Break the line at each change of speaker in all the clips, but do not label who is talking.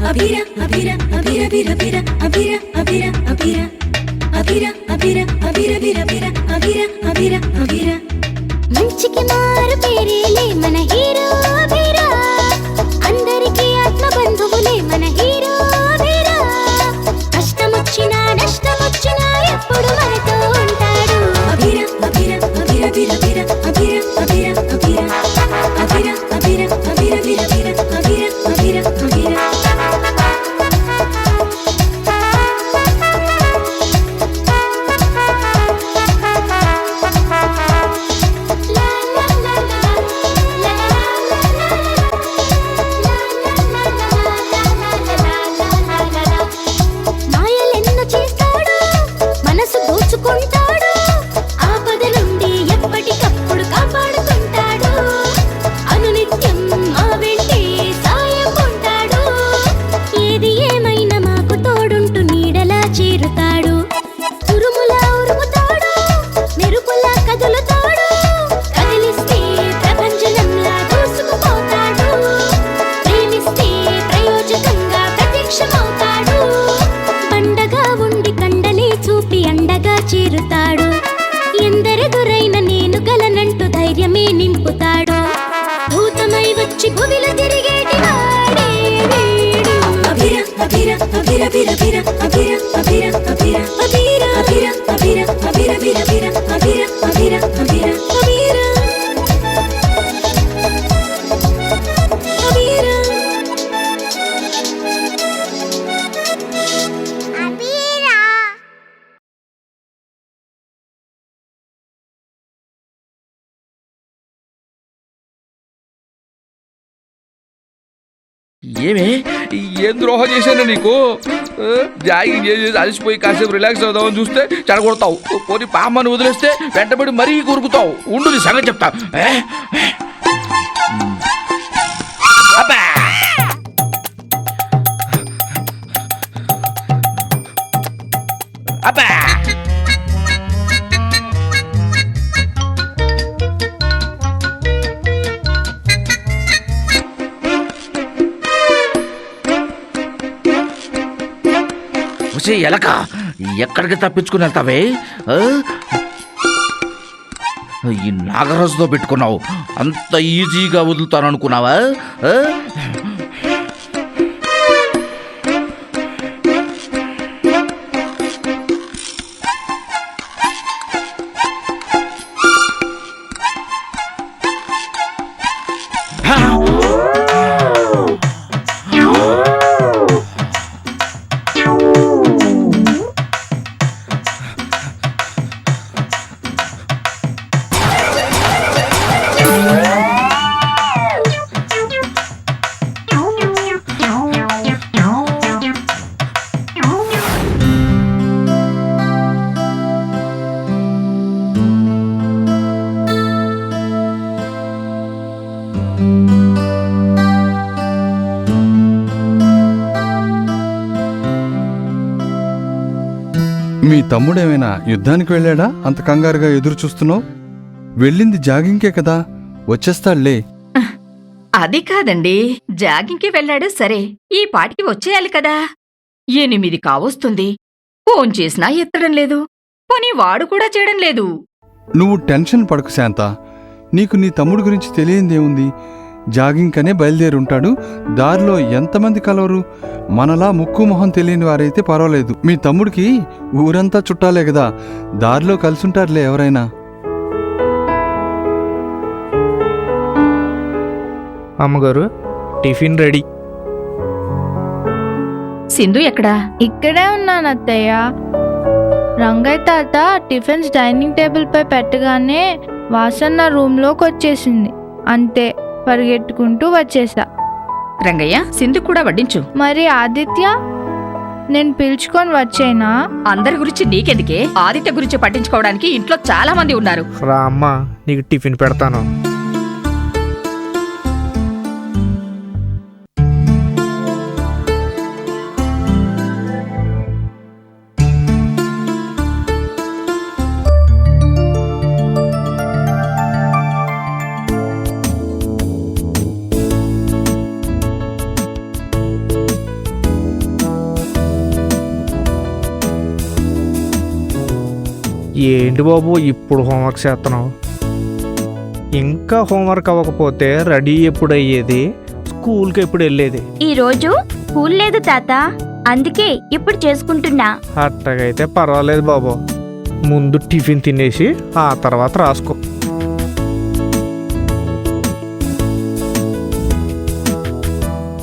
అభిరా అభిరా అభిరా అభిరా అభిరా అభిరా అభిరా అభిరా అభిరా అభిరా అభిరా అభిరా అభిరా అభిరా మంచికి మారు పేరేలే మన హీరో అభిరా అందరికీ ఆత్మ బంధువులే మన హీరో అభిరా కష్టమొచ్చినా నష్టమొచ్చినా ఎప్పుడు మనతో ఉంటాడు అభిరా అభిరా అభిరా అభిరా అభిరా అభిరా అభిరా అభిరా అభిరా అభిరా అభిరా అభిరా అభిరా అభిరా చేరుతాడు ఎందరెదురైన నేను గలనంటూ ధైర్యమే నింపుతాడు భూతమై వచ్చి భువిలో తిరిగేటి వాడే వీడు అభిరా అభిరా అభిరా అభిరా అభిరా అభిరా అభిరా అభిరా అభిరా అభిరా అభిరా అభిరా అభిరా అభిరా అభిరా అభిరా
ఏమే ఏం ద్రోహం చేశాను నీకు? జాగింగ్ చేసి అలసిపోయి కాసేపు రిలాక్స్ అవుదామని చూస్తే చెడగొడతావు. పోనీ పామ్మని వదిలేస్తే వెంటబడి మరీ కొరుకుతావు. ఉండు నీ సంగతి చెప్తా. అబ్బా అబ్బా ఎలక ఎక్కడికి తప్పించుకుని వెళ్తావే? ఈ నాగరాజుతో పెట్టుకున్నావు, అంత ఈజీగా వదులుతాను అనుకున్నావా?
మీ తమ్ముడేమైనా యుద్ధానికి వెళ్ళాడా? అంత కంగారుగా ఎదురు చూస్తున్నావు? వెళ్ళింది జాగింగ్కే కదా, వచ్చేస్తాడులే.
అది కాదండి, జాగింగ్కి వెళ్ళాడు సరే, ఈ పాటికి వచ్చేయాలి కదా. 8 కావస్తుంది, ఫోన్ చేసినా ఎత్తడం లేదు, పోనీ వాడు కూడా చేయడం లేదు.
నువ్వు టెన్షన్ పడకు శాంత, నీకు నీ తమ్ముడు గురించి తెలియందేముంది? జాగింగ్ అనే బయలుదేరుంటాడు. దారిలో ఎంతమంది కలవరు? మనలా ముక్కు మొహం తెలియని వారైతే పర్వాలేదు. మీ తమ్ముడికి ఊరంతా చుట్టాలే కదా, దారిలో కలిసుంటారులే ఎవరైనా.
అమ్మగారు, టిఫిన్ రెడీ.
సింధు ఎక్కడా?
ఇక్కడే ఉన్నాను అత్తయ్య. రంగయ్య తాత టిఫిన్స్ డైనింగ్ టేబుల్ పై పెట్టగానే వాసన్న రూమ్లోకి వచ్చేసింది. అంతే, పరిగెట్టుకుంటూ వచ్చేసా.
రంగయ్య, సింధు కూడా వడ్డించు.
మరి ఆదిత్య? నేను పిలుచుకొని వచ్చేనా?
అందరి గురించి నీకెందుకే? ఆదిత్య గురించి పట్టించుకోవడానికి ఇంట్లో చాలా మంది ఉన్నారు.
రా అమ్మా, నీకు టిఫిన్ పెడతాను. ఏంటి బాబు ఇప్పుడు హోంవర్క్ చేస్తున్నావు? ఇంకా హోంవర్క్ అవ్వకపోతే రెడీ ఎప్పుడు అయ్యేది, స్కూల్కి ఎప్పుడు వెళ్ళేది?
ఈరోజు స్కూల్ లేదు తాత, అందుకే ఇప్పుడు చేసుకుంటున్నా.
అట్టగైతే పర్వాలేదు బాబు. ముందు టిఫిన్ తినేసి ఆ తర్వాత రాసుకో.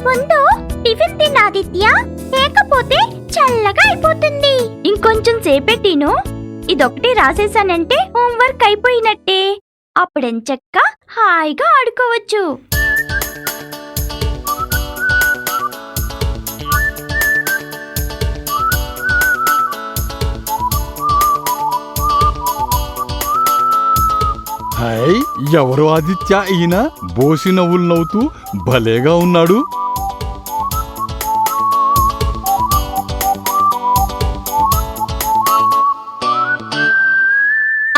ముందు టిఫిన్ తినాదిత్య, లేకపోతే చల్లగా అయిపోతుంది. ఇంకొంచెం సేపే తిను. ఇదొకటి రాసేసానంటే హోంవర్క్ అయిపోయినట్టే. అప్పుడెంచక్క హాయిగా ఆడుకోవచ్చు.
హాయ్, ఎవరు ఆదిత్య ఈయన? బోసి నవ్వులు నవ్వుతూ భలేగా ఉన్నాడు.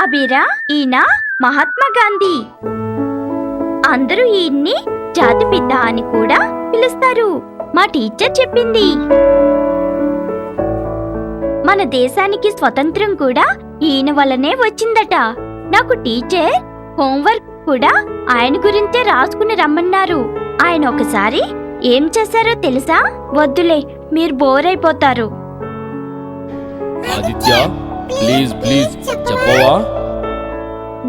అబీరా, ఈయన మహాత్మా గాంధీ. అందరూ ఈయన్ని జాతిపిత అని కూడా పిలుస్తారు. మా టీచర్ చెప్పింది. మన దేశానికి స్వతంత్రం కూడా ఈయన వల్లనే వచ్చిందట. నాకు టీచర్ హోంవర్క్ కూడా ఆయన గురించే రాసుకుని రమ్మన్నారు. ఆయన ఒకసారి ఏం చేశారో తెలుసా? వద్దులే, మీరు బోర్ అయిపోతారు.
ఆదిత్య, ప్లీజ్ ప్లీజ్ చెప్పవా?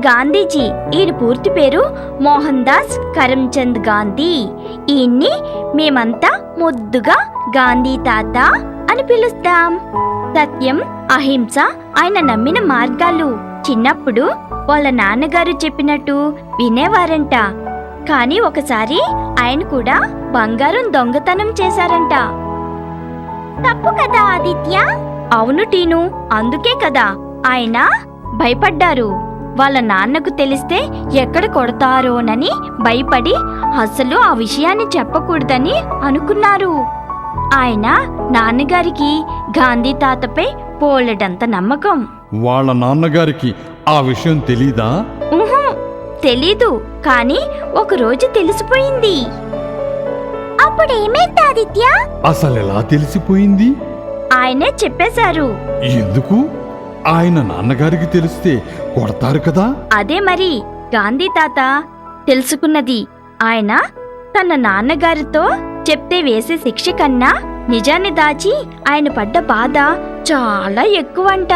గాంధీజీ, ఈయన పూర్తి పేరు మోహన్ దాస్ కరమ్చంద్ గాంధీ. ఈయన్ని మేమంతా ముద్దుగా గాంధీ తాత అని పిలుస్తాం. సత్యం, అహింస ఆయన నమ్మిన మార్గాలు. చిన్నప్పుడు వాళ్ళ నాన్నగారు చెప్పినట్టు వినేవారంట. కానీ ఒకసారి ఆయన కూడా బంగారం దొంగతనం చేశారంట. తప్పు కదా ఆదిత్య? అవును టీను, అందుకే కదా ఆయన భయపడ్డారు. వాళ్ళ నాన్నకు తెలిస్తే ఎక్కడ కొడతారోనని భయపడి అసలు ఆ విషయాన్ని చెప్పకూడదని అనుకున్నారు. ఆయన నాన్నగారికి గాంధీ తాతపై పోలెడంత నమ్మకం.
వాళ్ళ నాన్నగారికి ఆ విషయం తెలీదా?
తెలీదు, కానీ ఒకరోజు తెలిసిపోయింది. అప్పుడేమైంది ఆదిత్య?
అసలెలా తెలిసిపోయింది?
ఆయనే చెప్పేశారు.
ఎందుకు? ఆయన నాన్నగారికి తెలిస్తే కొడతారు కదా.
అదే మరి గాంధీ తాత తెలుసుకున్నది. ఆయన తన నాన్నగారితో చెప్తే వేసే శిక్ష కన్నా నిజాన్ని దాచి ఆయన పడ్డ బాధ చాలా ఎక్కువంట.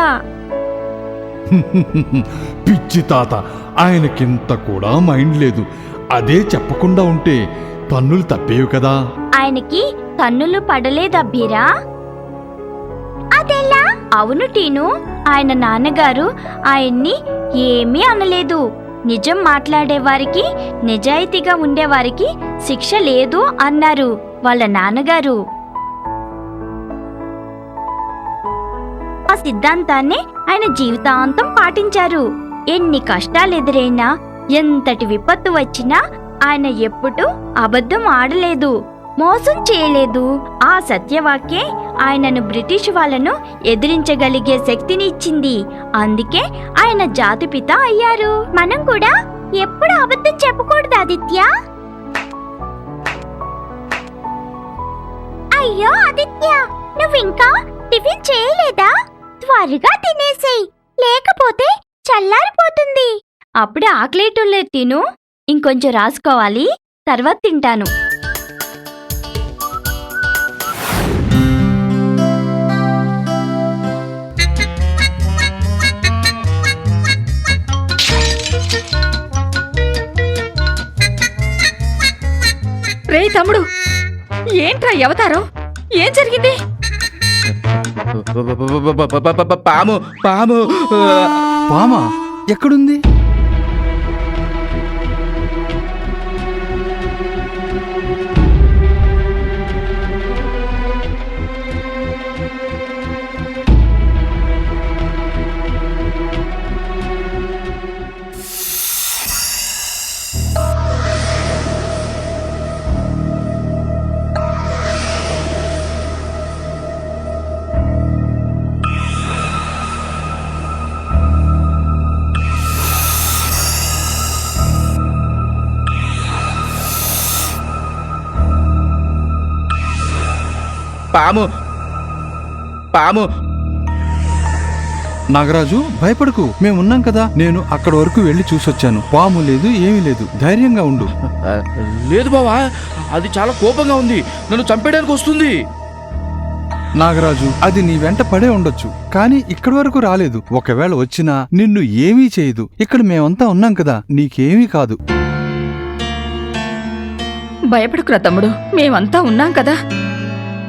పిచ్చి తాత, ఆయనకింత కూడా మైండ్ లేదు. అదే చెప్పకుండా ఉంటే తన్నులు తప్పేవి కదా.
ఆయనకి తన్నులు పడలేదబ్బీరా. అదెలా? అవును టీను, ఆయన నాన్నగారు ఆయన్ని ఏమీ అనలేదు. నిజం మాట్లాడేవారికి, నిజాయితీగా ఉండేవారికి శిక్ష లేదు అన్నారు వాళ్ళ నాన్నగారు. ఆ సిద్ధాంతాన్ని ఆయన జీవితాంతం పాటించారు. ఎన్ని కష్టాలు ఎదురైనా, ఎంతటి విపత్తు వచ్చినా ఆయన ఎప్పుడూ అబద్ధం ఆడలేదు, మోసం చేయలేదు. ఆ సత్యవాక్యే ఆయనను బ్రిటిష్ వాళ్ళను ఎదిరించగలిగే శక్తిని ఇచ్చింది. అందుకే ఆయన జాతిపిత అయ్యారు. మనం కూడా ఎప్పుడు అబద్ధం చెప్పకూడదు ఆదిత్య. అయ్యో ఆదిత్య, నువ్వింకా టిఫిన్ చేయలేదా? త్వరగా తినేసేయ్, లేకపోతే చల్లారిపోతుంది. అప్పుడే ఆకలేటోలేదు తిను. ఇంకొంచెం రాసుకోవాలి, తర్వాత తింటాను.
రే తమ్ముడు, ఏంట్రా అవతారం? ఏం జరిగింది?
పాము పాము.
పామా? ఎక్కడుంది?
పాము పాము
నాగరాజు భయపడకు, మేమున్నాం కదా. నేను అక్కడ వరకు వెళ్ళి చూసొచ్చాను. పాము లేదు, ఏమీ లేదు. ధైర్యంగా ఉండు.
లేదు బావా, అది చాలా కోపంగా ఉంది, నన్ను చంపేయడానికి వస్తుంది.
నాగరాజు, అది నీ వెంట పడే ఉండొచ్చు, కానీ ఇక్కడి వరకు రాలేదు. ఒకవేళ వచ్చినా నిన్ను ఏమీ చేయదు. ఇక్కడ మేమంతా ఉన్నాం కదా, నీకేమీ కాదు.
భయపడకురా తమ్ముడు, మేమంతా ఉన్నాం కదా.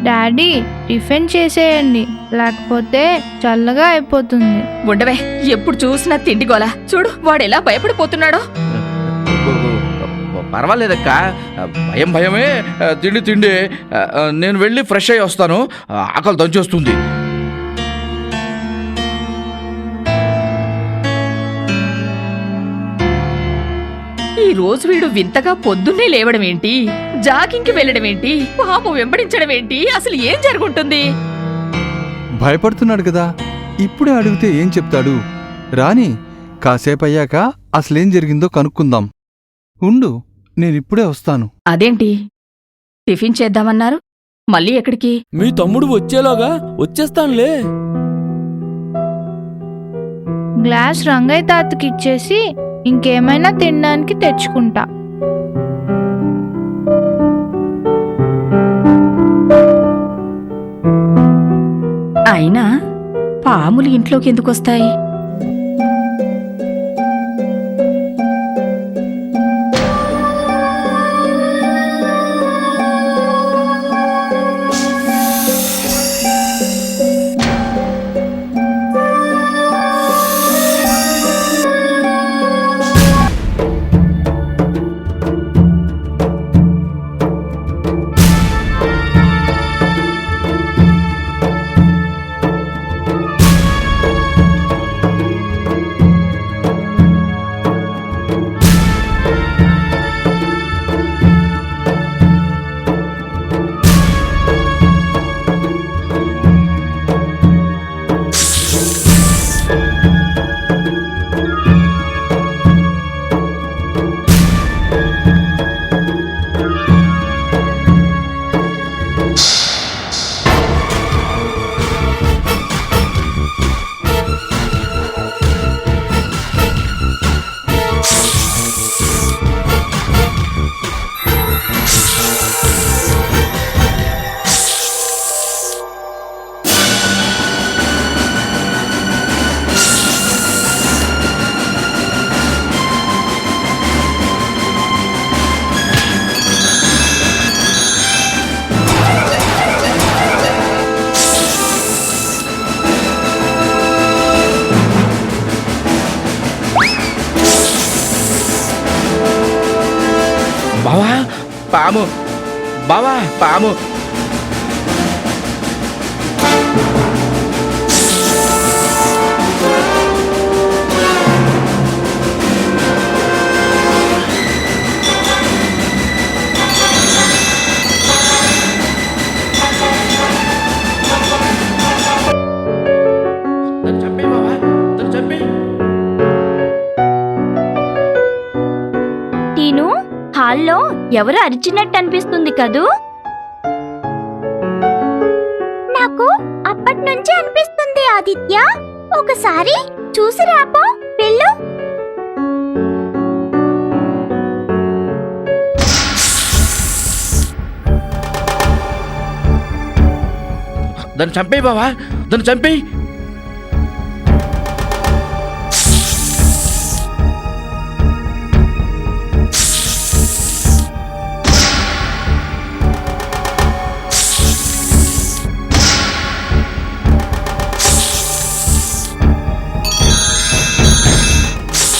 డాడీ టిఫిన్ చేసేయండి, లేకపోతే చల్లగా అయిపోతుంది.
ఉండవే, ఎప్పుడు చూసినా తిండిగోలా. చూడు వాడెలా భయపడిపోతున్నాడో.
పర్వాలేదక్క, భయం భయమే, తిండి తిండి. నేను వెళ్ళి ఫ్రెష్ అయ్యి వస్తాను, ఆకలి దంచేస్తుంది.
ఈ రోజు వీడు వింతగా పొద్దున్నే లేవడం ఏంటి, జాగింగ్కి వెళ్ళడం ఏంటి, పాము వెంబడించడం ఏంటి, అసలు ఏం జరుగుంటుంది?
భయపడుతున్నాడు కదా, ఇప్పుడే అడిగితే ఏం చెప్తాడు? రాని, కాసేపయ్యాక అసలేం జరిగిందో కనుక్కుందాం. ఉండు, నేనిప్పుడే వస్తాను.
అదేంటి, టిఫిన్ చేద్దామన్నారు, మళ్ళీ ఎక్కడికి?
మీ తమ్ముడు వచ్చేలాగా వచ్చేస్తానులే.
గ్లాస్ రంగయ్య తాతకి ఇచ్చేసి ఇంకేమైనా తినడానికి తెచ్చుకుంటా.
అయినా పాములు ఇంట్లోకి ఎందుకొస్తాయి?
బావా, పాము, బావా, పాము.
టీను, హాల్లో ఎవరు అరిచినట్టు అనిపిస్తుంది కదూ? నాకు అప్పటి నుంచి అనిపిస్తుంది ఆదిత్య. ఒకసారి చూసి రాపో, వెళ్ళు.
దాన్ని చంపేయి బావా, దాన్ని చంపేయి.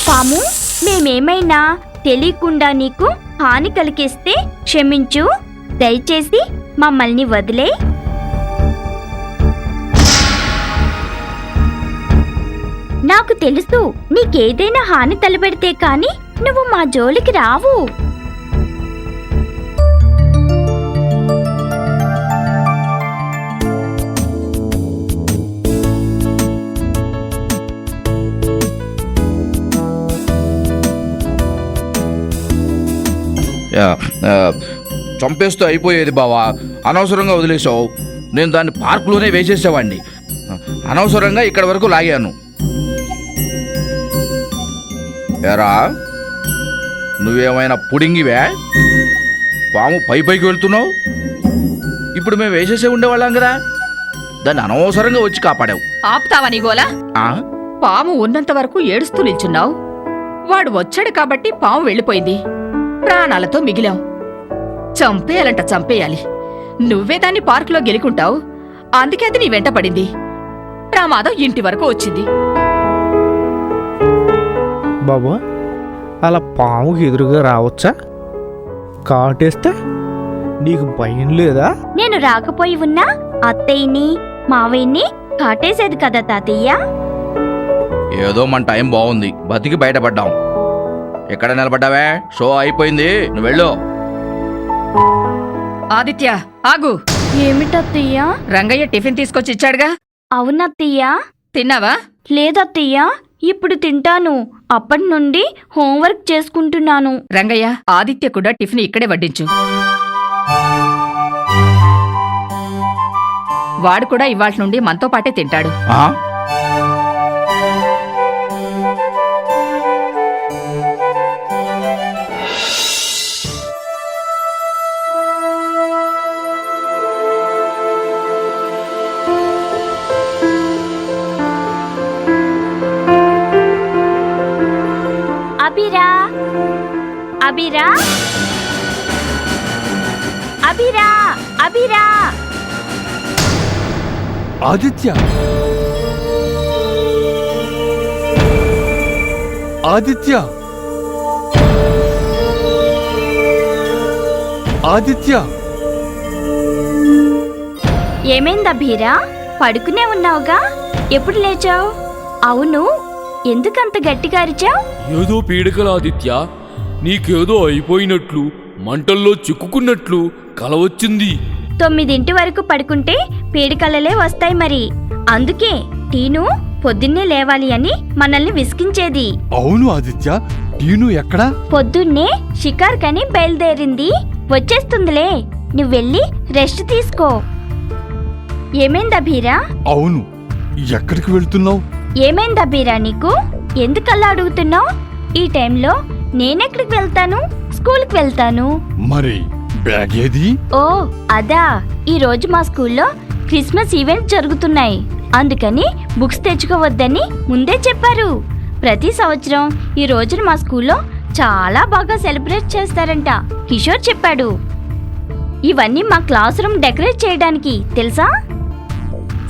పాము, మేమేమైనా తెలియకుండా నీకు హాని కలిగిస్తే క్షమించు. దయచేసి మమ్మల్ని వదిలే. నాకు తెలుసు, నీకేదైనా హాని తలపెడితే కాని నువ్వు మా జోలికి రావు.
చంపేస్తూ అయిపోయేది బావా, అనవసరంగా వదిలేసావు. నేను దాన్ని పార్కులోనే వేసేసేవాడిని. అనవసరంగా ఇక్కడ వరకు లాగాను. ఎరా నువ్వేమైనా పుడింగివే? పాము పైకి వెళ్తున్నావు. ఇప్పుడు మేము వేసేసే ఉండేవాళ్ళం కదా, దాన్ని అనవసరంగా వచ్చి కాపాడావు.
ఆపుతావా నీ గోలా?
ఆ?
పాము ఉన్నంత వరకు ఏడుస్తూ నిల్చున్నావు. వాడు వచ్చాడు కాబట్టి పాము వెళ్ళిపోయింది. ప్రాణాలతో మిగిలాం. చంపేయాలంట చంపేయాలి. నువ్వే దాన్ని పార్కులో గెలుకుంటావు. అందుకే అది నీ వెంట పడింది. ప్రమాదం ఇంటి వరకు వచ్చింది.
బాబు అలా పాముకి ఎదురుగా రావచ్చా? కాటేస్తే నీకు భయం లేదా?
నేను రాకపోయి ఉన్నా అత్తయ్యని మావయ్యని కాటేసేది కదా తాతయ్య.
ఏదో మన టైం బాగుంది, బతికి బయటపడ్డాం. ఎక్కడ నిలబడ్డావే? షో అయిపోయింది, నువ్వు వెళ్ళు.
ఆదిత్య ఆగు.
ఏమిటత్తయ్య?
రంగయ్య టిఫిన్ తీసుకొచ్చి ఇచ్చాడుగా.
అవునత్తయ్య.
తిన్నావా?
లేదత్తయ్య, ఇప్పుడు తింటాను. అప్పటి నుండి హోంవర్క్ చేసుకుంటున్నాను.
రంగయ్య, ఆదిత్య కూడా టిఫిన్ ఇక్కడే వడ్డించు. వాడు కూడా ఇవాళ నుండి మనతో పాటే తింటాడు.
ఆ?
అభిరా, అభిరా, అభిరా, అభిరా.
ఆదిత్య, ఆదిత్య, ఆదిత్య.
ఏమైందా భీరా? పడుకునే ఉన్నావుగా, ఎప్పుడు లేచావు? అవును, ఎందుకంత గట్టిగా అరిచావు?
ఏదో పీడకల ఆదిత్య, నీకేదో అయిపోయినట్లు, మంటల్లో చిక్కుకున్నట్లు కల వచ్చింది.
9 వరకు పడుకుంటే పీడికలలే వస్తాయి మరి. అందుకే టీను పొద్దున్నే లేవాలి అని మనల్ని విసిగించేది.
అవును ఆదిత్య, టీను ఎక్కడా?
పొద్దున్నే షికార్ కని బయలుదేరింది, వచ్చేస్తుందిలే. నువ్వెళ్ళి రెస్ట్ తీసుకో. ఏమైందా భీరా?
అవును, ఎక్కడికి వెళ్తున్నావు?
ఏమైందా బీరా నీకు? ఎందుకల్లా అడుగుతున్నావు? ఈ టైంలో నేనెక్కడికి వెళ్తాను? స్కూల్కి వెళ్తాను.
మరి బ్యాగ్ ఏది?
ఓ అదా, ఈ రోజు మా స్కూల్లో క్రిస్మస్ ఈవెంట్స్ జరుగుతున్నాయి. అందుకని బుక్స్ తెచ్చుకోవద్దని ముందే చెప్పారు. ప్రతి సంవత్సరం ఈ రోజున మా స్కూల్లో చాలా బాగా సెలబ్రేట్ చేస్తారంట. కిషోర్ చెప్పాడు. ఇవన్నీ మా క్లాస్ రూమ్ డెకరేట్ చేయడానికి, తెలుసా?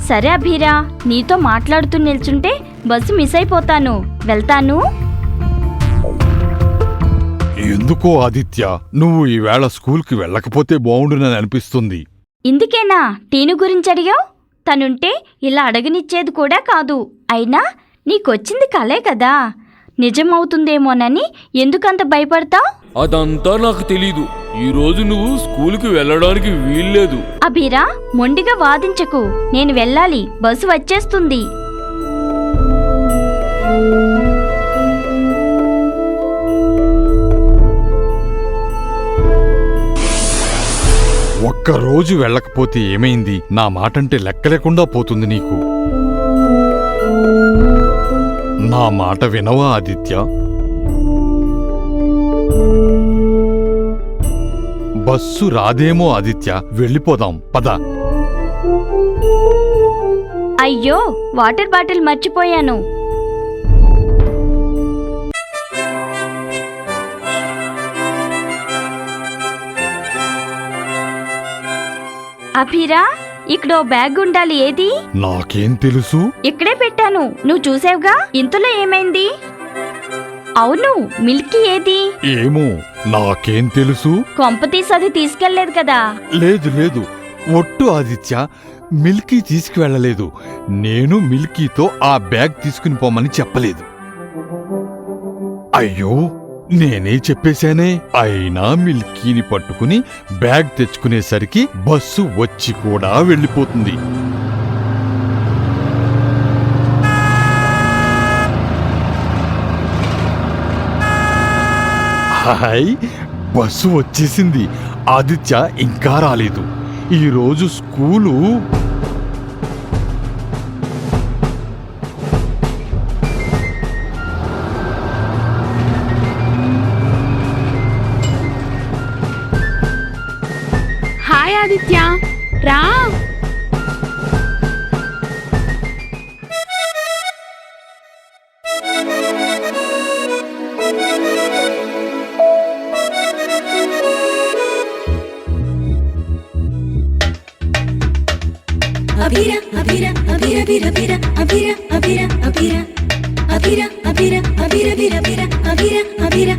సరే అభిరా, నీతో మాట్లాడుతూ నిల్చుంటే బస్సు మిస్ అయిపోతాను. వెళ్తాను.
ఎందుకో ఆదిత్య, నువ్వు ఈవేళ స్కూల్కి వెళ్ళకపోతే బావుండునని అనిపిస్తుంది.
ఇందుకేనా టీను గురించి అడిగావు? తనుంటే ఇలా అడగనిచ్చేది కూడా కాదు. అయినా నీకొచ్చింది కలే కదా, నిజమవుతుందేమోనని ఎందుకంత భయపడతావు?
అదంతా నాకు తెలీదు. ఈ రోజు నువ్వు స్కూల్కి వెళ్ళడానికి వీల్లేదు.
అభిరా, మొండిగా వాదించకు. నేను వెళ్ళాలి, బస్సు వచ్చేస్తుంది.
ఒక్కరోజు వెళ్ళకపోతే ఏమైంది? నా మాటంటే లెక్కలేకుండా పోతుంది నీకు. నా మాట వినవా ఆదిత్య? బస్సు రాదేమో ఆదిత్య, వెళ్ళిపోదాం పద.
అయ్యో, వాటర్ బాటిల్ మర్చిపోయాను. అభిరా, ఇక్కడో బ్యాగ్ ఉండాలి. ఏది?
నాకేం తెలుసు?
ఇక్కడే పెట్టాను, నువ్వు చూసావుగా. ఇంతలో ఏమైంది? అవును, మిల్కీ ఏది?
ఏమో, నాకేం తెలుసు?
కొంపతీసి అది తీసుకెళ్లేదు కదా.
లేదు లేదు, ఒట్టు ఆదిత్య, మిల్కీ తీసుకువెళ్ళలేదు. నేను మిల్కీతో ఆ బ్యాగ్ తీసుకుని పోమని చెప్పలేదు. అయ్యో, నేనే చెప్పేశానే. అయినా మిల్కీని పట్టుకుని బ్యాగ్ తెచ్చుకునేసరికి బస్సు వచ్చి కూడా వెళ్ళిపోతుంది. హాయ్, బస్సు వచ్చేసింది. ఆదిత్య ఇంకా రాలేదు. ఈరోజు స్కూలు
హాయ్ ఆదిత్య, రా.
అభిరా అభిరా అభిరా అభిరా అభిరా అభిరా అభిరా అభిరా అభిరా అభిరా అభిరా అభిరా అభిరా